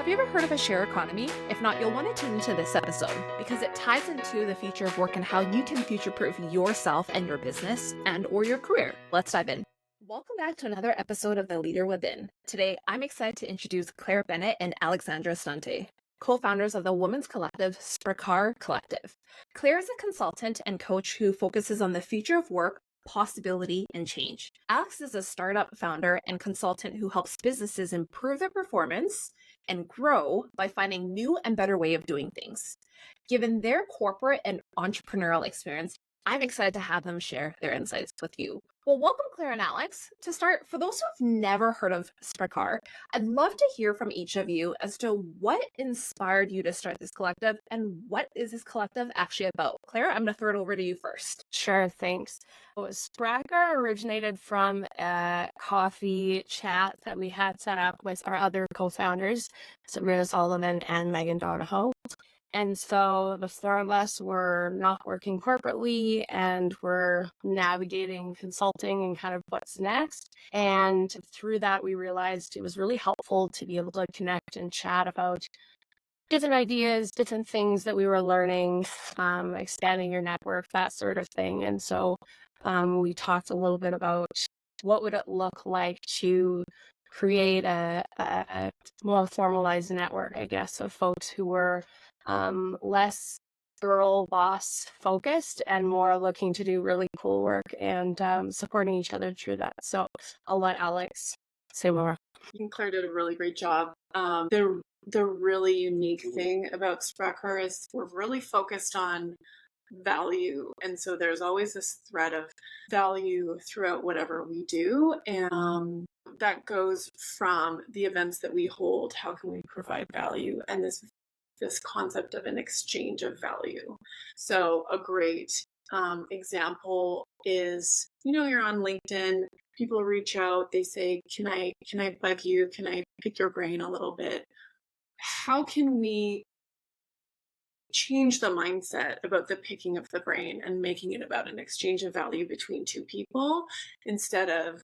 Have you ever heard of a share economy? If not, you'll want to tune into this episode because it ties into the future of work and how you can future-proof yourself and your business and/or your career. Let's dive in. Welcome back to another episode of The Leader Within. Today, I'm excited to introduce Claire Bennett and Alexandra Stante, co-founders of the women's collective Sprakkar Collective. Claire is a consultant and coach who focuses on the future of work, possibility, and change. Alex is a startup founder and consultant who helps businesses improve their performance and grow by finding new and better way of doing things. Given their corporate and entrepreneurial experience, I'm excited to have them share their insights with you. Well, welcome, Claire and Alex. To start, for those who have never heard of Sprakkar, I'd love to hear from each of you as to what inspired you to start this collective and what is this collective actually about. Claire, I'm going to throw it over to you first. Sure, thanks. Sprakkar originated from a coffee chat that we had set up with our other co-founders, Sabrina Solomon and Megan Donahoe. And so the four of us were not working corporately and were navigating consulting and kind of what's next. And through that, we realized it was really helpful to be able to connect and chat about different ideas, different things that we were learning, expanding your network, that sort of thing. And so we talked a little bit about what would it look like to create a more formalized network, I guess, of folks who were less girl boss focused and more looking to do really cool work and supporting each other through that. So I'll let Alex say more. I think Claire did a really great job. The really unique thing about Sprakkar is we're really focused on value. And so there's always this thread of value throughout whatever we do. And that goes from the events that we hold, how can we provide value, and this concept of an exchange of value. So a great example is, you're on LinkedIn, people reach out, they say, can I bug you? Can I pick your brain a little bit? How can we change the mindset about the picking of the brain and making it about an exchange of value between two people instead of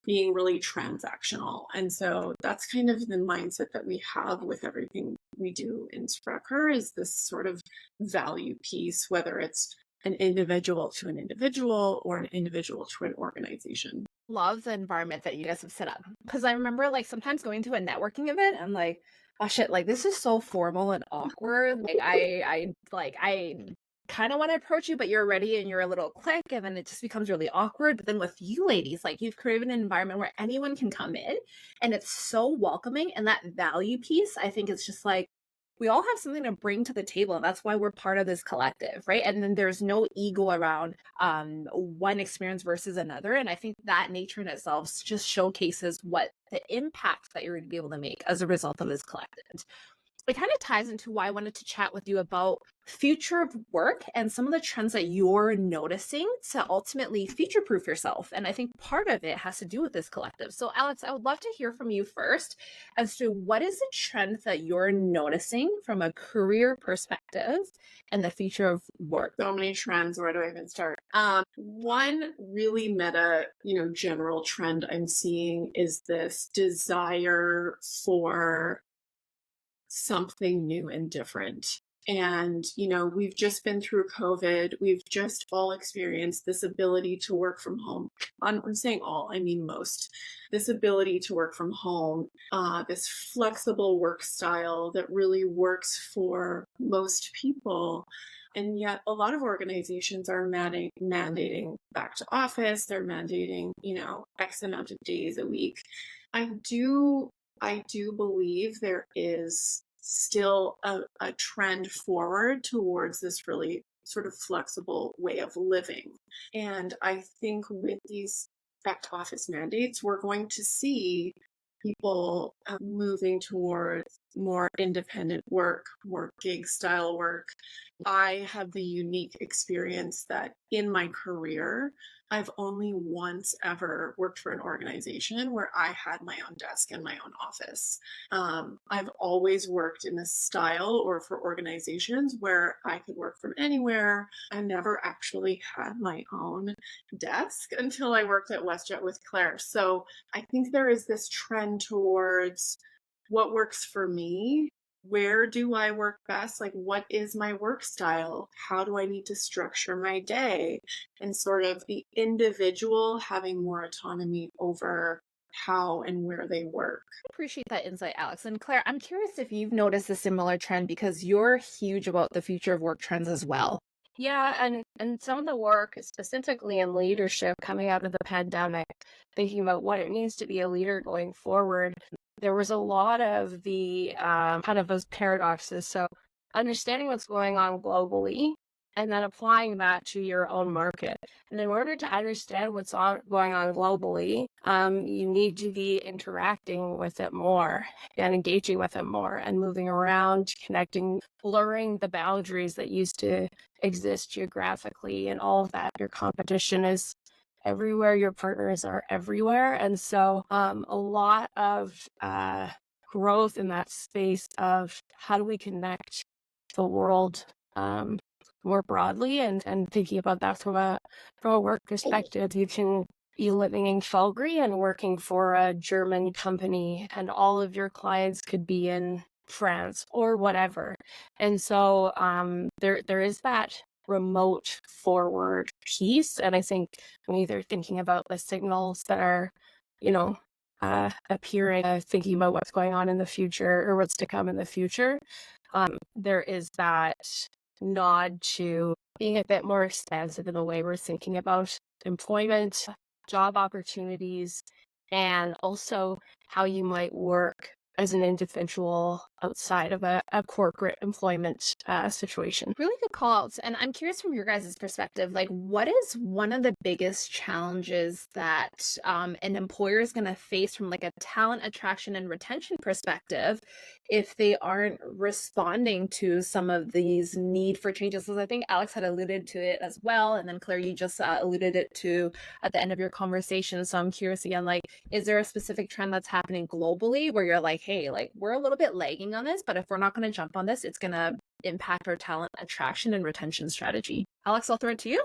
being really transactional? And so that's kind of the mindset that we have with everything we do in Sprakkar, is this sort of value piece, whether it's an individual to an individual or an individual to an organization. Love the environment that you guys have set up. Because I remember sometimes going to a networking event and oh shit, this is so formal and awkward. I kind of want to approach you, but you're ready and you're a little click, and then it just becomes really awkward. But then with you ladies, you've created an environment where anyone can come in and it's so welcoming. And that value piece, I think it's just we all have something to bring to the table, and that's why we're part of this collective, right? And then there's no ego around one experience versus another. And I think that nature in itself just showcases what the impact that you're going to be able to make as a result of this collective. It kind of ties into why I wanted to chat with you about future of work and some of the trends that you're noticing to ultimately future-proof yourself. And I think part of it has to do with this collective. So Alex, I would love to hear from you first as to what is the trend that you're noticing from a career perspective and the future of work? So many trends. Where do I even start? One really meta, general trend I'm seeing is this desire for something new and different. And, we've just been through COVID. We've just all experienced this ability to work from home. I'm saying all, I mean most. This ability to work from home, this flexible work style that really works for most people. And yet a lot of organizations are mandating back to office. They're mandating, X amount of days a week. I do believe there is still a trend forward towards this really sort of flexible way of living. And I think with these back to office mandates, we're going to see people moving towards more independent work, more gig style work. I have the unique experience that in my career, I've only once ever worked for an organization where I had my own desk and my own office. I've always worked in a style or for organizations where I could work from anywhere. I never actually had my own desk until I worked at WestJet with Claire. So I think there is this trend towards what works for me? Where do I work best? Like, what is my work style? How do I need to structure my day? And sort of the individual having more autonomy over how and where they work. Appreciate that insight, Alex. And Claire, I'm curious if you've noticed a similar trend because you're huge about the future of work trends as well. Yeah, and some of the work, specifically in leadership, coming out of the pandemic, thinking about what it means to be a leader going forward, there was a lot of the kind of those paradoxes. So understanding what's going on globally and then applying that to your own market. And in order to understand what's going on globally, you need to be interacting with it more and engaging with it more and moving around, connecting, blurring the boundaries that used to exist geographically and all of that. Your competition is everywhere, your partners are everywhere. And so a lot of growth in that space of how do we connect the world more broadly and thinking about that from a work perspective. You can be living in Calgary and working for a German company, and all of your clients could be in France or whatever. And so there is that remote forward piece. And I think when they're thinking about the signals that are, appearing, thinking about what's going on in the future or what's to come in the future, there is that nod to being a bit more expansive in the way we're thinking about employment, job opportunities, and also how you might work as an individual outside of a corporate employment situation. Really good call outs. And I'm curious from your guys' perspective, like, what is one of the biggest challenges that an employer is going to face from like a talent attraction and retention perspective if they aren't responding to some of these need for changes? Because I think Alex had alluded to it as well. And then Claire, you just alluded it to at the end of your conversation. So I'm curious again, like, is there a specific trend that's happening globally where you're like, hey, like, we're a little bit lagging on this, but if we're not going to jump on this, it's going to impact our talent attraction and retention strategy? Alex, I'll throw it to you.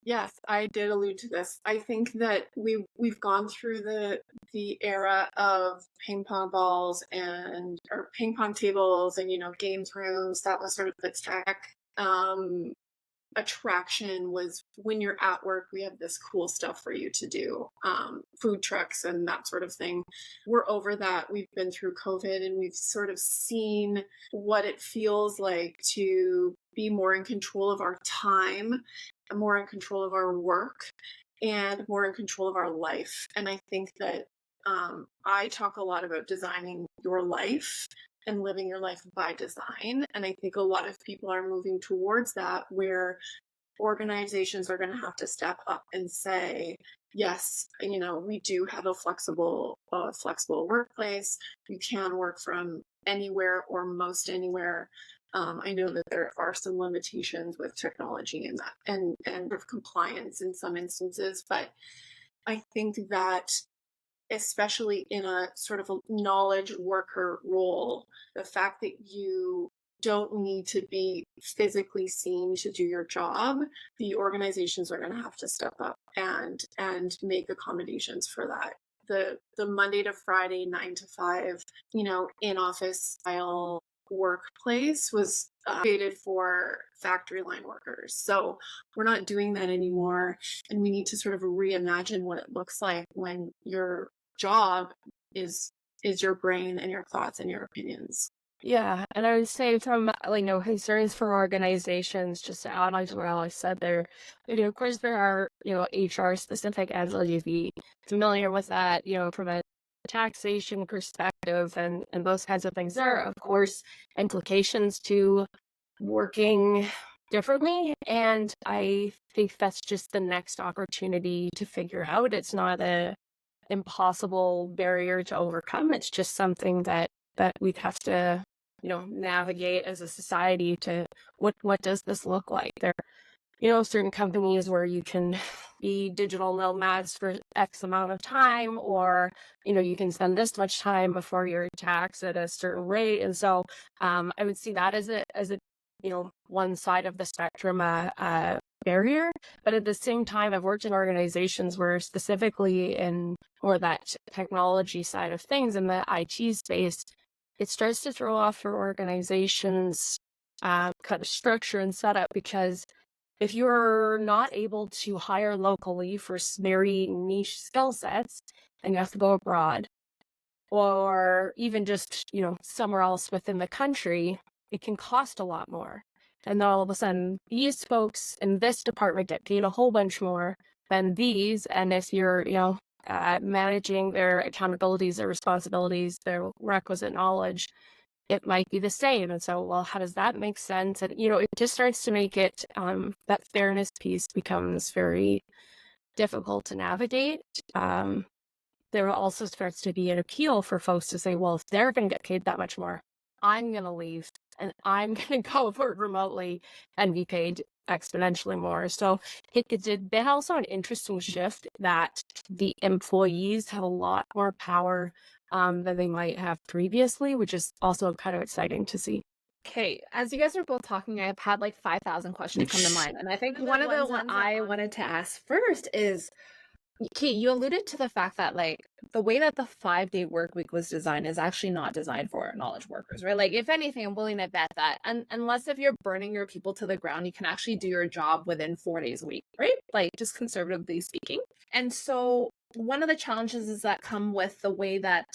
Yes, I did allude to this. I think that we've gone through the era of ping pong balls or ping pong tables and games rooms. That was sort of the tech. Attraction was when you're at work, we have this cool stuff for you to do, food trucks and that sort of thing. We're over that. We've been through COVID and we've sort of seen what it feels like to be more in control of our time, more in control of our work, and more in control of our life. And I think that I talk a lot about designing your life and living your life by design. And I think a lot of people are moving towards that, where organizations are going to have to step up and say, yes, we do have a flexible workplace. You can work from anywhere or most anywhere. I know that there are some limitations with technology and that and of compliance in some instances, but I think that especially in a sort of a knowledge worker role, the fact that you don't need to be physically seen to do your job, the organizations are going to have to step up and make accommodations for that. The Monday to Friday 9 to 5, in office style workplace was created for factory line workers. So we're not doing that anymore, and we need to sort of reimagine what it looks like when your job is your brain and your thoughts and your opinions. Yeah, and I would say from concerns for organizations, just to add on to what Alex said there, of course there are HR specific, as you'll be familiar with that, from a taxation perspective and those kinds of things. There are, of course, implications to working differently, and I think that's just the next opportunity to figure out. It's not a impossible barrier to overcome. It's just something that we have to navigate as a society to what does this look like. There certain companies where you can be digital nomads for X amount of time, or you can spend this much time before you're taxed at a certain rate. And so I would see that as a one side of the spectrum, barrier. But at the same time, I've worked in organizations where specifically in or that technology side of things in the IT space, it starts to throw off for organizations kind of structure and setup, because if you're not able to hire locally for very niche skill sets and you have to go abroad, or even just, somewhere else within the country, it can cost a lot more. And then all of a sudden, these folks in this department get paid a whole bunch more than these. And if you're, managing their accountabilities, their responsibilities, their requisite knowledge, it might be the same. And so, well, how does that make sense? And, it just starts to make it, that fairness piece becomes very difficult to navigate. There also starts to be an appeal for folks to say, well, if they're going to get paid that much more, I'm going to leave and I'm going to go work remotely and be paid exponentially more. So it's been also an interesting shift that the employees have a lot more power than they might have previously, which is also kind of exciting to see. Okay, as you guys are both talking, I've had like 5,000 questions come to mind. And I think one of the ones I wanted to ask first is, Kate, you alluded to the fact that like the way that the 5-day work week was designed is actually not designed for knowledge workers, right? Like if anything, I'm willing to bet that unless if you're burning your people to the ground, you can actually do your job within 4 days a week, right? Like just conservatively speaking. And so one of the challenges is that come with the way that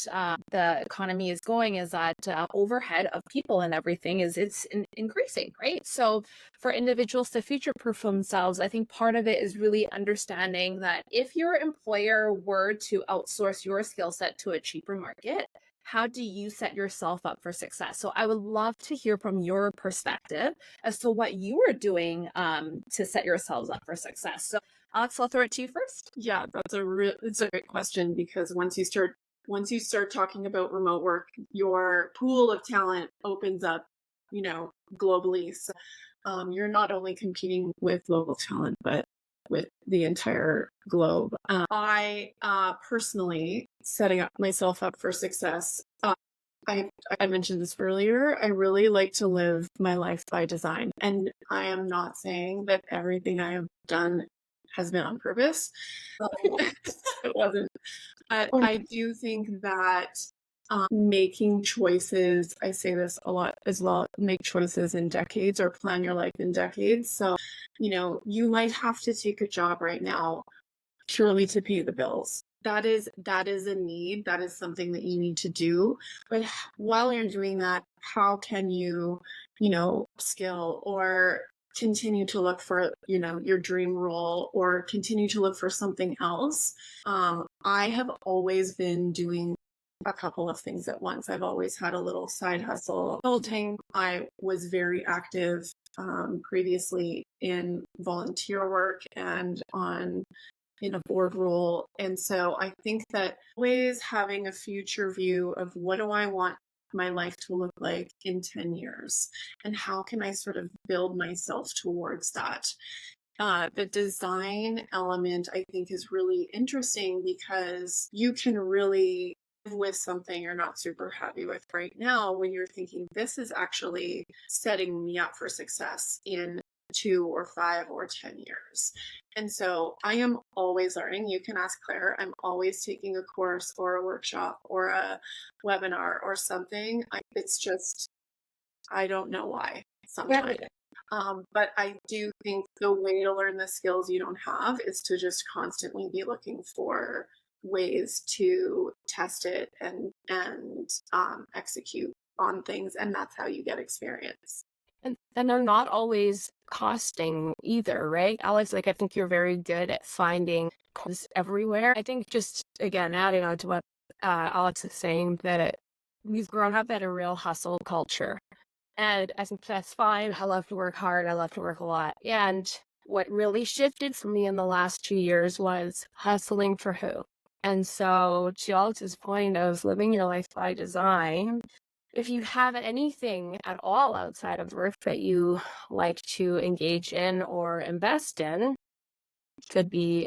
the economy is going is that overhead of people and everything it's increasing, right? So for individuals to future-proof themselves, I think part of it is really understanding that if your employer were to outsource your skill set to a cheaper market, how do you set yourself up for success? So I would love to hear from your perspective as to what you are doing to set yourselves up for success. So Alex, I'll throw it to you first. Yeah, it's a great question, because once you start talking about remote work, your pool of talent opens up, globally. So you're not only competing with local talent, but with the entire globe. I personally setting up myself up for success. I mentioned this earlier. I really like to live my life by design, and I am not saying that everything I have done has been on purpose. It wasn't. But I do think that making choices, I say this a lot as well, make choices in decades or plan your life in decades. So, you might have to take a job right now purely to pay the bills. That is a need. That is something that you need to do. But while you're doing that, how can you, skill or continue to look for, your dream role, or continue to look for something else? I have always been doing a couple of things at once. I've always had a little side hustle. I was very active previously in volunteer work and in a board role. And so I think that always having a future view of what do I want my life to look like in 10 years, and how can I sort of build myself towards that. The design element, I think, is really interesting, because you can really live with something you're not super happy with right now when you're thinking, this is actually setting me up for success in 2 or 5 or 10 years. And so I am always learning. You can ask Claire. I'm always taking a course or a workshop or a webinar or something. It's just, I don't know why sometimes. But I do think the way to learn the skills you don't have is to just constantly be looking for ways to test it and execute on things. And that's how you get experience. And they're not always costing either, right? Alex, I think you're very good at finding costs everywhere. I think just, again, adding on to what Alex is saying, that we've grown up at a real hustle culture. And I think that's fine. I love to work hard. I love to work a lot. And what really shifted for me in the last 2 years was hustling for who? And so to Alex's point of living your life by design, if you have anything at all outside of work that you like to engage in or invest in, could be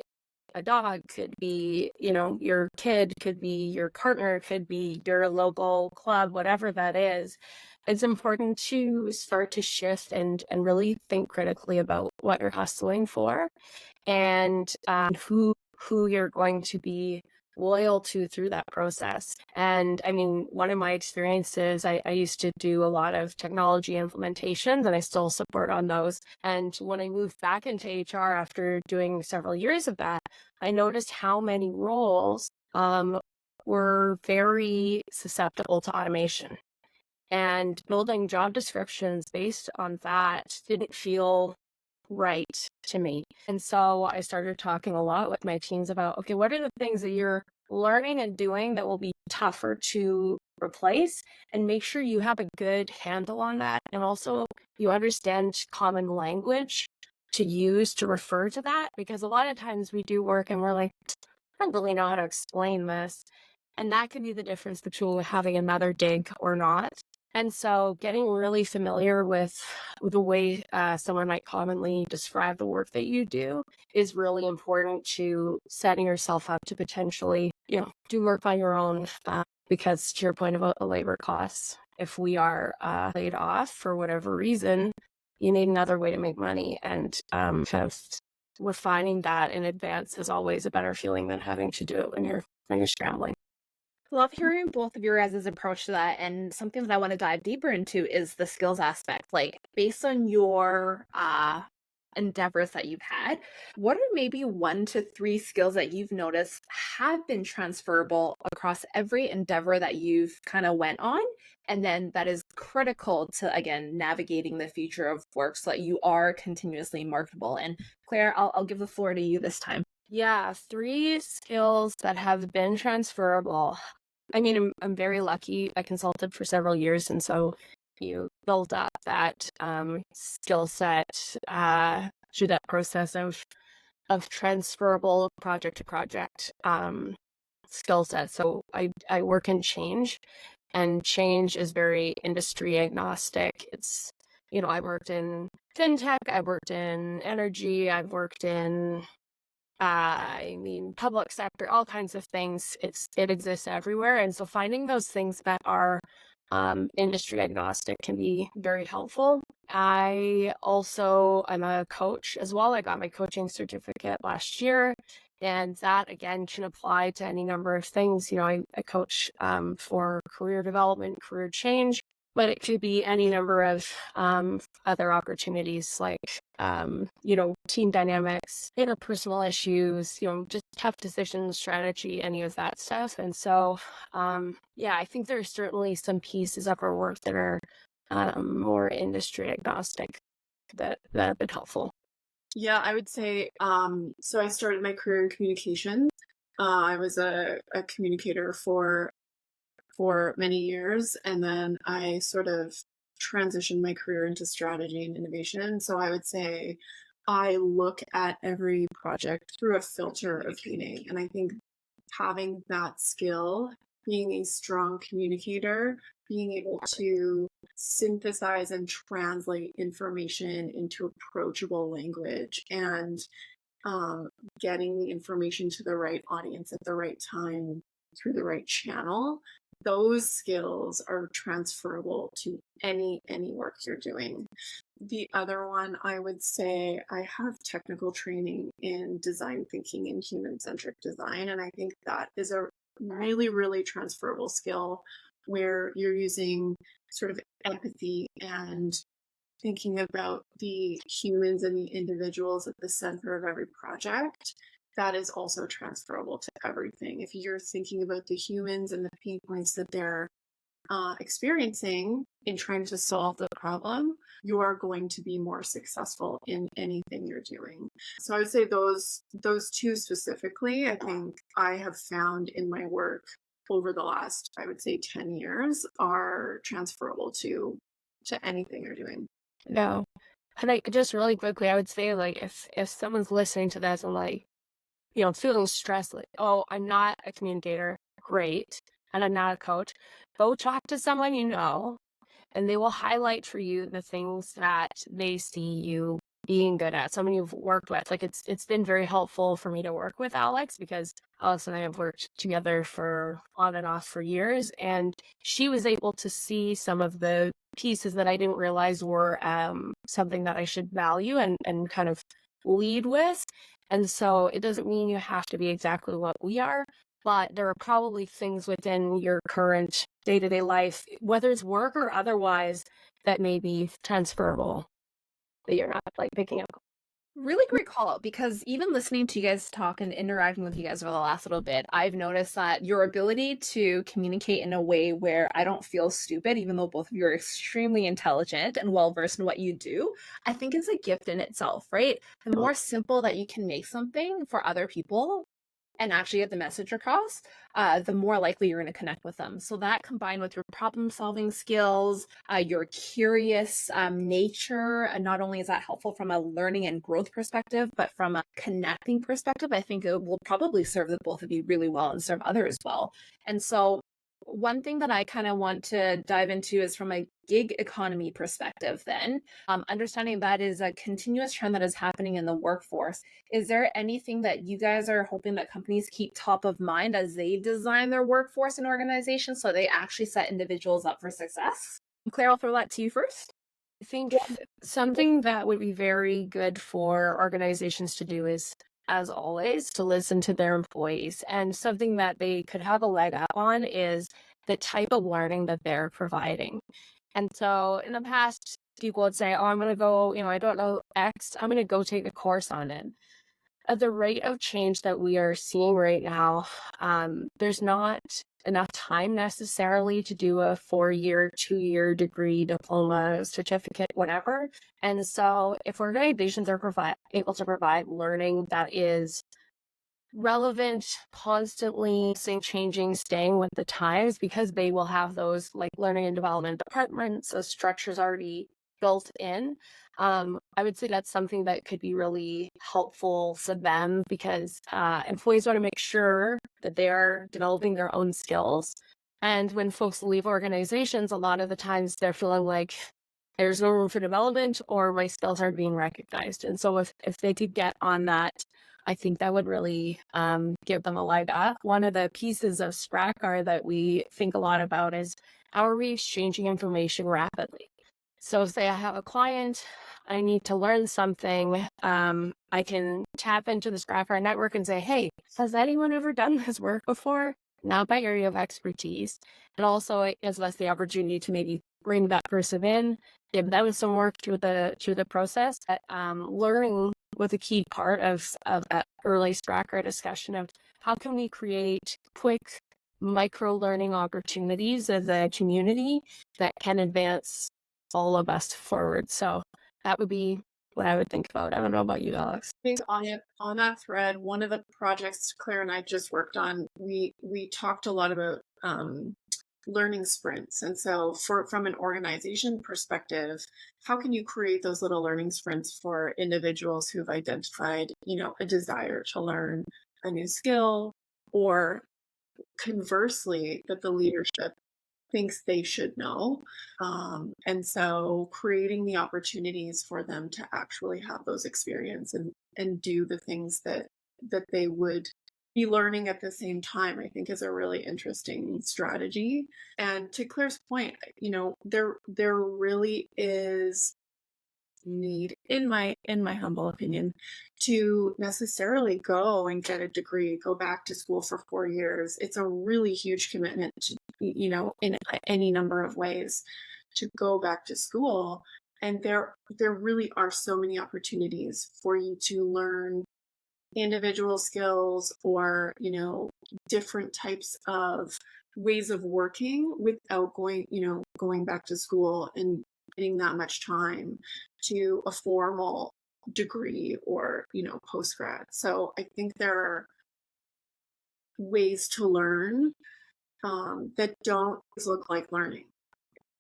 a dog, could be, your kid, could be your partner, could be your local club, whatever that is, it's important to start to shift and really think critically about what you're hustling for, and who you're going to be loyal to through that process. And I mean, one of my experiences, I used to do a lot of technology implementations, and I still support on those. And when I moved back into HR after doing several years of that, I noticed how many roles were very susceptible to automation. And building job descriptions based on that didn't feel right to me. And so I started talking a lot with my teams about, okay, what are the things that you're learning and doing that will be tougher to replace? And make sure you have a good handle on that. And also you understand common language to use to refer to that. Because a lot of times we do work and we're like, I don't really know how to explain this. And that could be the difference between having another dig or not. And so getting really familiar with the way someone might commonly describe the work that you do is really important to setting yourself up to potentially, do work on your own. Because to your point about the labor costs, if we are laid off for whatever reason, you need another way to make money. And kind of refining that in advance is always a better feeling than having to do it when you're scrambling. Love hearing both of your guys' approach to that. And something that I want to dive deeper into is the skills aspect. Like, based on your endeavors that you've had, what are maybe 1 to 3 skills that you've noticed have been transferable across every endeavor that you've kind of went on? And then that is critical to, again, navigating the future of work so that you are continuously marketable. And Claire, I'll give the floor to you this time. Yeah, 3 skills that have been transferable. I mean, I'm very lucky. I consulted for several years, and so you build up that skill set through that process of transferable project to project skill set. So I work in change, and change is very industry agnostic. It's, I worked in fintech, I worked in energy, I've worked in public sector, all kinds of things. It exists everywhere. And so finding those things that are industry agnostic can be very helpful. I'm a coach as well. I got my coaching certificate last year. And that, again, can apply to any number of things. I coach for career development, career change, but it could be any number of other opportunities like, team dynamics, interpersonal issues, just tough decisions, strategy, any of that stuff. And so, I think there's certainly some pieces of our work that are more industry agnostic that have been helpful. Yeah, I would say, so I started my career in communication. I was a communicator for many years, and then I sort of transitioned my career into strategy and innovation. So I would say I look at every project through a filter of meaning. And I think having that skill, being a strong communicator, being able to synthesize and translate information into approachable language, and getting the information to the right audience at the right time through the right channel, those skills are transferable to any work you're doing. The other one, I would say, I have technical training in design thinking and human-centric design, and I think that is a really, really transferable skill where you're using sort of empathy and thinking about the humans and the individuals at the center of every project. That is also transferable to everything. If you're thinking about the humans and the pain points that they're experiencing in trying to solve the problem, you are going to be more successful in anything you're doing. So I would say those 2 specifically, I think I have found in my work over the last, I would say, 10 years are transferable to anything you're doing. No. And just really quickly, I would say, like, if someone's listening to this and like, feeling stressed, like, oh, I'm not a communicator, great, and I'm not a coach, go talk to someone and they will highlight for you the things that they see you being good at, someone you've worked with. Like, it's been very helpful for me to work with Alex, because Alice and I have worked together for on and off for years, and she was able to see some of the pieces that I didn't realize were something that I should value and kind of lead with. And so it doesn't mean you have to be exactly what we are, but there are probably things within your current day-to-day life, whether it's work or otherwise, that may be transferable that you're not like picking up. Really great call out, because even listening to you guys talk and interacting with you guys over the last little bit, I've noticed that your ability to communicate in a way where I don't feel stupid, even though both of you are extremely intelligent and well versed in what you do, I think is a gift in itself, right? The more simple that you can make something for other people and actually get the message across, the more likely you're going to connect with them. So that combined with your problem solving skills, your curious nature, and not only is that helpful from a learning and growth perspective, but from a connecting perspective, I think it will probably serve the both of you really well and serve others well. And so one thing that I kind of want to dive into is from a gig economy perspective, then, understanding that is a continuous trend that is happening in the workforce. Is there anything that you guys are hoping that companies keep top of mind as they design their workforce and organizations so they actually set individuals up for success? Claire, I'll throw that to you first. I think something that would be very good for organizations to do is, as always, to listen to their employees. And something that they could have a leg up on is the type of learning that they're providing. And so in the past, people would say, oh, I'm going to go, I don't know X, I'm going to go take a course on it. At the rate of change that we are seeing right now, there's not enough time necessarily to do a 4-year, 2-year degree, diploma, certificate, whatever. And so if organizations are able to provide learning that is relevant, constantly changing, staying with the times, because they will have those like learning and development departments, those structures already built in. I would say that's something that could be really helpful for them, because employees want to make sure that they are developing their own skills. And when folks leave organizations, a lot of the times they're feeling like there's no room for development or my skills aren't being recognized. And so if they could get on that, I think that would really give them a leg up. One of the pieces of Sprakkar that we think a lot about is how are we exchanging information rapidly? So say I have a client, I need to learn something, I can tap into the Sprakkar network and say, hey, has anyone ever done this work before? Not my area of expertise. And also it gives us the opportunity to maybe bring that person in, give them some work through the process. Learning was a key part of that early Sprakkar discussion of how can we create quick micro learning opportunities as a community that can advance all of us forward. So that would be what I would think about. I don't know about you, Alex. I think on that thread, one of the projects Claire and I just worked on, we talked a lot about learning sprints. And so from an organization perspective, how can you create those little learning sprints for individuals who've identified, a desire to learn a new skill, or conversely, that the leadership thinks they should know. And so creating the opportunities for them to actually have those experiences and do the things that they would be learning at the same time, I think is a really interesting strategy. And to Claire's point, there really is need, in my humble opinion, to necessarily go and get a degree, go back to school for 4 years. It's a really huge commitment to, in any number of ways, to go back to school. And there really are so many opportunities for you to learn individual skills, or different types of ways of working without going back to school and getting that much time to a formal degree or post-grad. So I think there are ways to learn that don't look like learning.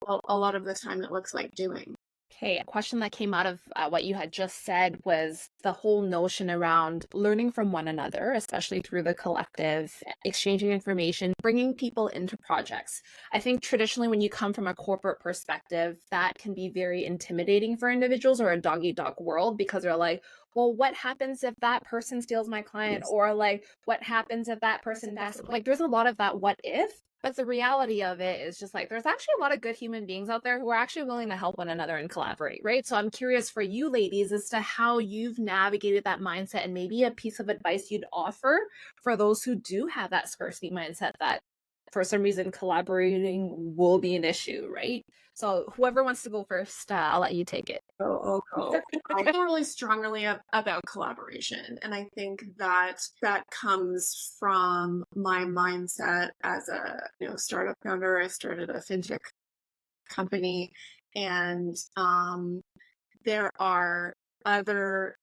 Well, a lot of the time it looks like doing. Okay, a question that came out of what you had just said was the whole notion around learning from one another, especially through the collective, exchanging information, bringing people into projects. I think traditionally when you come from a corporate perspective, that can be very intimidating for individuals, or a dog-eat-dog world, because they're like, well, what happens if that person steals my client? Or like, what happens if that person does? Like, there's a lot of that what if. But the reality of it is just like, there's actually a lot of good human beings out there who are actually willing to help one another and collaborate, right? So I'm curious for you ladies as to how you've navigated that mindset, and maybe a piece of advice you'd offer for those who do have that scarcity mindset that for some reason collaborating will be an issue, right? So whoever wants to go first, I'll let you take it. I'll go. I feel really strongly about collaboration, and I think that comes from my mindset as a startup founder. I started a fintech company, and there are other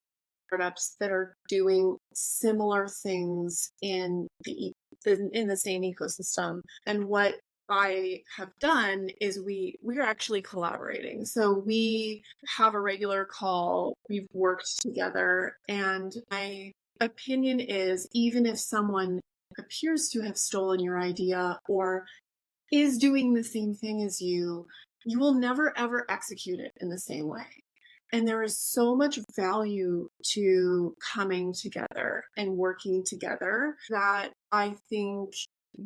startups that are doing similar things in the same ecosystem, and what I have done is we're actually collaborating. So we have a regular call. We've worked together, and my opinion is, even if someone appears to have stolen your idea or is doing the same thing as you will never ever execute it in the same way. And there is so much value to coming together and working together that I think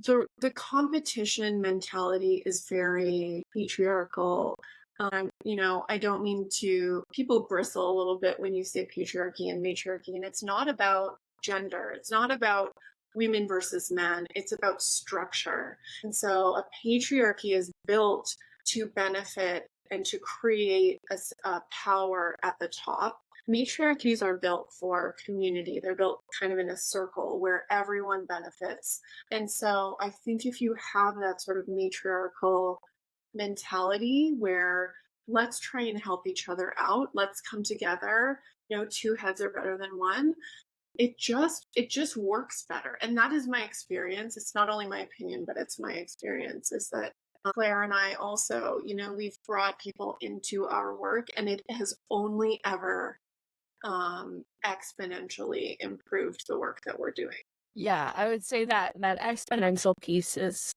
the competition mentality is very patriarchal. I don't mean to, people bristle a little bit when you say patriarchy and matriarchy, and it's not about gender. It's not about women versus men. It's about structure. And so a patriarchy is built to benefit and to create a power at the top. Matriarchies are built for community. They're built kind of in a circle where everyone benefits. And so I think if you have that sort of matriarchal mentality where let's try and help each other out, let's come together, two heads are better than one, it just works better. And that is my experience. It's not only my opinion, but it's my experience, is that Claire and I also, we've brought people into our work, and it has only ever exponentially improved the work that we're doing. Yeah, I would say that exponential piece is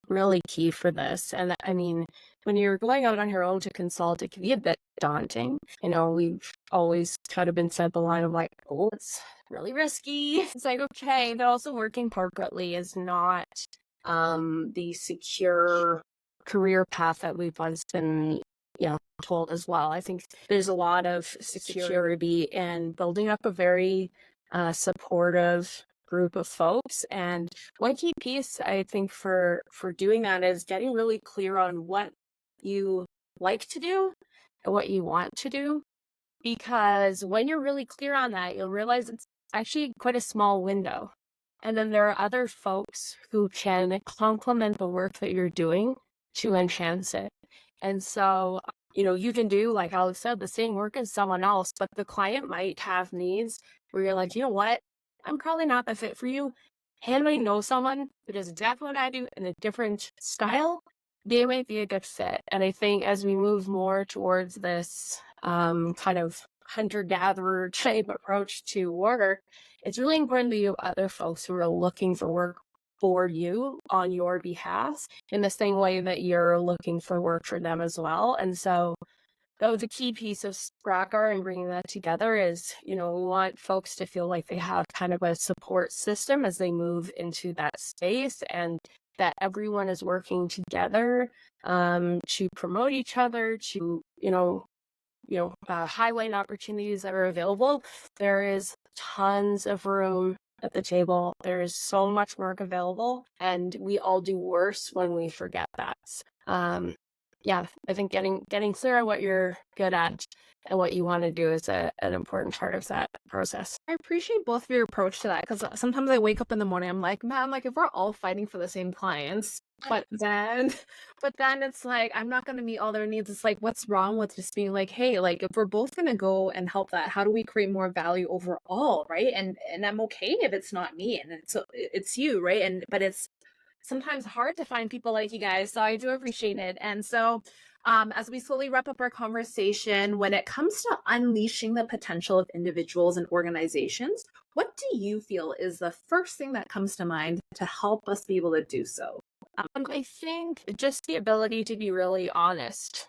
really key for this. And I mean, when you're going out on your own to consult, it can be a bit daunting. We've always kind of been said the line of like, oh, it's really risky. It's like, okay, but also working corporately is not the secure career path that we've once been told as well. I think there's a lot of security in building up a very supportive group of folks. And one key piece, I think, for doing that is getting really clear on what you like to do and what you want to do. Because when you're really clear on that, you'll realize it's actually quite a small window. And then there are other folks who can complement the work that you're doing to enhance it. And so, you can do, like Alex said, the same work as someone else, but the client might have needs where you're like, you know what? I'm probably not the fit for you. And might know someone who does exactly what I do in a different style. They might be a good fit. And I think as we move more towards this kind of hunter-gatherer type approach to work, it's really important that you have other folks who are looking for work for you on your behalf in the same way that you're looking for work for them as well. And so the key piece of Sprakkar and bringing that together is, we want folks to feel like they have kind of a support system as they move into that space, and that everyone is working together to promote each other, to, highlight opportunities that are available. There is tons of room at the table. There is so much work available, and we all do worse when we forget that. I think getting clear on what you're good at and what you want to do is an important part of that process. I appreciate both of your approach to that, because sometimes I wake up in the morning, I'm like, man, like if we're all fighting for the same clients, but then it's like, I'm not going to meet all their needs. It's like, what's wrong with just being like, hey, like if we're both going to go and help that, how do we create more value overall, right? And I'm okay if it's not me and it's you, right? But it's sometimes hard to find people like you guys, so I do appreciate it. And so as we slowly wrap up our conversation, when it comes to unleashing the potential of individuals and organizations, what do you feel is the first thing that comes to mind to help us be able to do so? I think just the ability to be really honest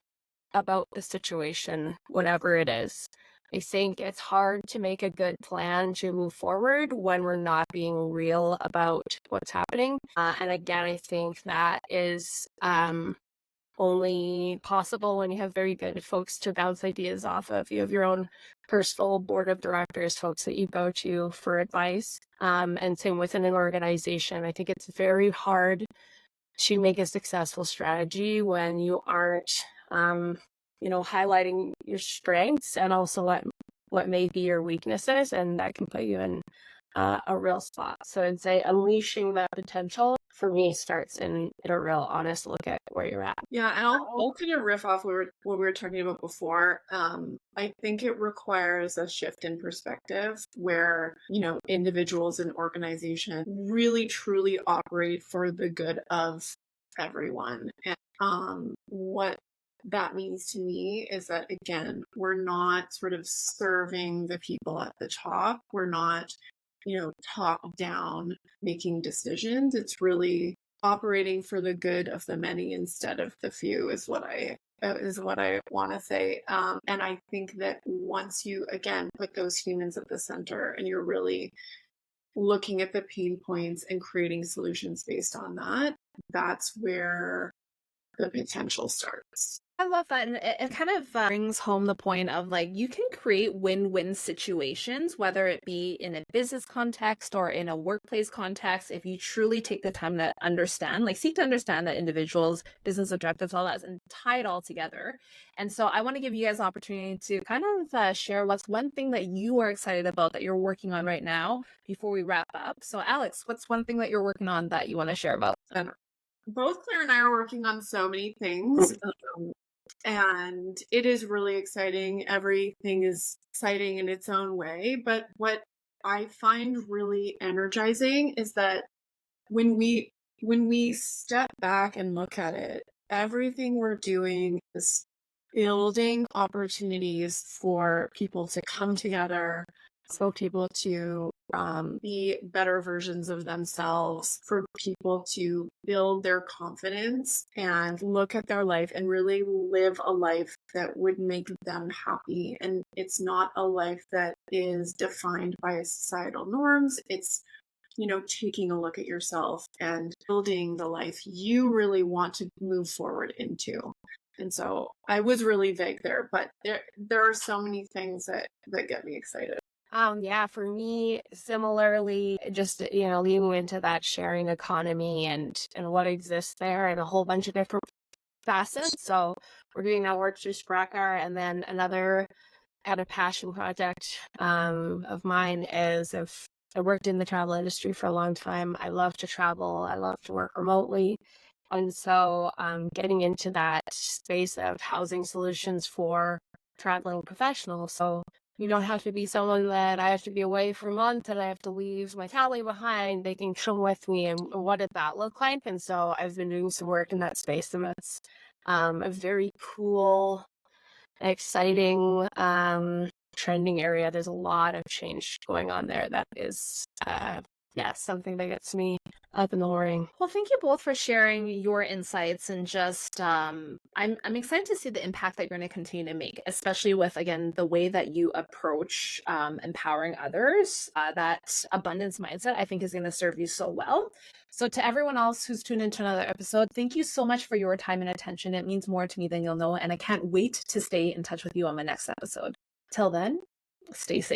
about the situation, whatever it is. I think it's hard to make a good plan to move forward when we're not being real about what's happening. And again, I think that is only possible when you have very good folks to bounce ideas off of. You have your own personal board of directors, folks that you go to for advice. And same within an organization. I think it's very hard to make a successful strategy when you aren't, highlighting your strengths and also what may be your weaknesses, and that can put you in a real spot. So I'd say unleashing that potential for me starts in a real honest look at where you're at. Yeah, and I'll kind of riff off what we were talking about before. I think it requires a shift in perspective where, individuals and organizations really truly operate for the good of everyone. And what that means to me is that, again, we're not sort of serving the people at the top. We're not, top down making decisions. It's really operating for the good of the many instead of the few is what I want to say. And I think that once you, again, put those humans at the center and you're really looking at the pain points and creating solutions based on that, that's where the potential starts. I love that. And it kind of brings home the point of like, you can create win-win situations, whether it be in a business context or in a workplace context, if you truly take the time to understand, like seek to understand that individuals, business objectives, all that, and tie it all together. And so I want to give you guys an opportunity to kind of share what's one thing that you are excited about that you're working on right now before we wrap up. So Alex, what's one thing that you're working on that you want to share about? Both Claire and I are working on so many things. And it is really exciting. Everything is exciting in its own way. But what I find really energizing is that when we step back and look at it, everything we're doing is building opportunities for people to come together, for people to be better versions of themselves, for people to build their confidence and look at their life and really live a life that would make them happy. And it's not a life that is defined by societal norms. It's, taking a look at yourself and building the life you really want to move forward into. And so I was really vague there, but there are so many things that get me excited. Yeah, for me, similarly, just, leaning into that sharing economy and what exists there and a whole bunch of different facets. So we're doing that work through Sprakkar, and then another kind of passion project of mine is I worked in the travel industry for a long time. I love to travel. I love to work remotely. And so getting into that space of housing solutions for traveling professionals. So you don't have to be someone that I have to be away for a month and I have to leave my family behind. They can come with me. And what did that look like? And so I've been doing some work in that space, and that's a very cool, exciting, trending area. There's a lot of change going on there that is something that gets me up in the morning. Well, thank you both for sharing your insights, and just I'm excited to see the impact that you're going to continue to make, especially with, again, the way that you approach empowering others. That abundance mindset, I think, is going to serve you so well. So to everyone else who's tuned into another episode, thank you so much for your time and attention. It means more to me than you'll know, and I can't wait to stay in touch with you on my next episode. Till then, stay safe.